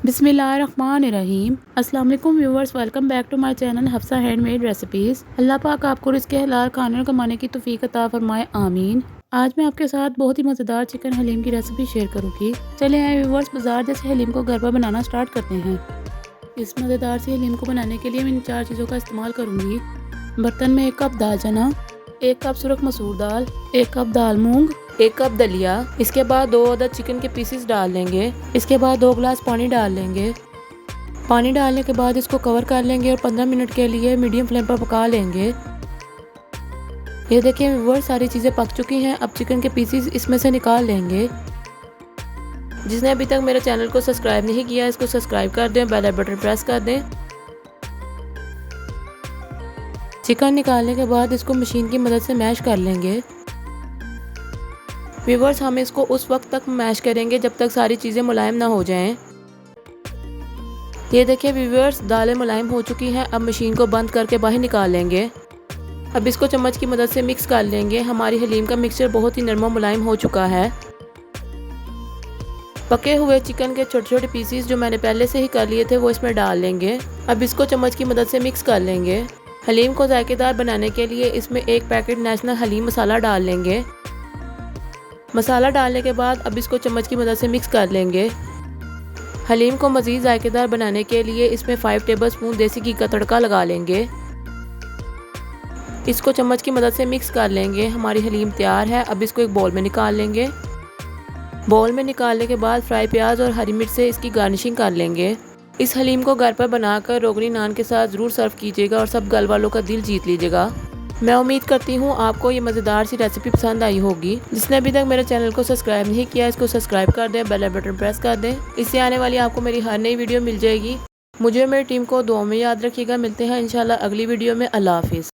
बिस्मिल्लाहिर्रहमानिर्रहीम। अस्सलाम वालेकुम viewers, welcome back to my channel Hafsa handmade recipes. अल्लाह पाक आपको रिज़्क़ हलाल खाने और कमाने की तौफीक अता फरमाए, आमीन। आज मैं आपके साथ बहुत ही मज़ेदार चिकन हलीम की रेसिपी शेयर करूँगी। चले आए व्यूवर्स, बाजार जैसे हलीम को घर पर बनाना स्टार्ट करते हैं। इस मज़ेदार सी हलीम को बनाने के लिए मैं इन 4 चीज़ों का इस्तेमाल करूँगी। बर्तन में 1 कप दाल चना, 1 कप सुरख मसूर दाल, 1 कप दाल मूंग, 1 कप दलिया। इसके बाद 2 अदद चिकन के पीसेस डाल लेंगे। इसके बाद 2 गिलास पानी डाल लेंगे। पानी डालने के बाद इसको कवर कर लेंगे और 15 मिनट के लिए मीडियम फ्लेम पर पका लेंगे। ये देखिए व्यूअर्स, सारी चीज़ें पक चुकी हैं। अब चिकन के पीसेस इसमें से निकाल लेंगे। जिसने अभी तक मेरे चैनल को सब्सक्राइब नहीं किया, इसको सब्सक्राइब कर दें, बेल बटन प्रेस कर दें। चिकन निकालने के बाद इसको मशीन की मदद से मैश कर लेंगे। व्यूअर्स, हम इसको उस वक्त तक मैश करेंगे जब तक सारी चीज़ें मुलायम ना हो जाएं। ये देखिए व्यूअर्स, दालें मुलायम हो चुकी हैं। अब मशीन को बंद करके बाहर निकाल लेंगे। अब इसको चम्मच की मदद से मिक्स कर लेंगे। हमारी हलीम का मिक्सचर बहुत ही नरम मुलायम हो चुका है। पके हुए चिकन के छोटे छोटे पीसेस जो मैंने पहले से ही कर लिए थे वो इसमें डाल लेंगे। अब इसको चम्मच की मदद से मिक्स कर लेंगे। हलीम को जायकेदार बनाने के लिए इसमें 1 पैकेट नेशनल हलीम मसाला डाल लेंगे। मसाला डालने के बाद अब इसको चम्मच की मदद से मिक्स कर लेंगे। हलीम को मज़ीद जायकेदार बनाने के लिए इसमें 5 टेबलस्पून देसी घी का तड़का लगा लेंगे। इसको चम्मच की मदद से मिक्स कर लेंगे। हमारी हलीम तैयार है। अब इसको एक बाउल में निकाल लेंगे। बाउल में निकालने के बाद फ्राई प्याज और हरी मिर्च से इसकी गार्निशिंग कर लेंगे। इस हलीम को घर पर बनाकर रोगनी नान के साथ ज़रूर सर्व कीजिएगा और सब घर वालों का दिल जीत लीजिएगा। मैं उम्मीद करती हूँ आपको ये मज़ेदार सी रेसिपी पसंद आई होगी। जिसने अभी तक मेरे चैनल को सब्सक्राइब नहीं किया, इसको सब्सक्राइब कर दें, बेल बटन प्रेस कर दें। इससे आने वाली आपको मेरी हर नई वीडियो मिल जाएगी। मुझे और मेरी टीम को दुआ में याद रखिएगा। मिलते हैं इंशाल्लाह अगली वीडियो में। अल्लाह हाफिज़।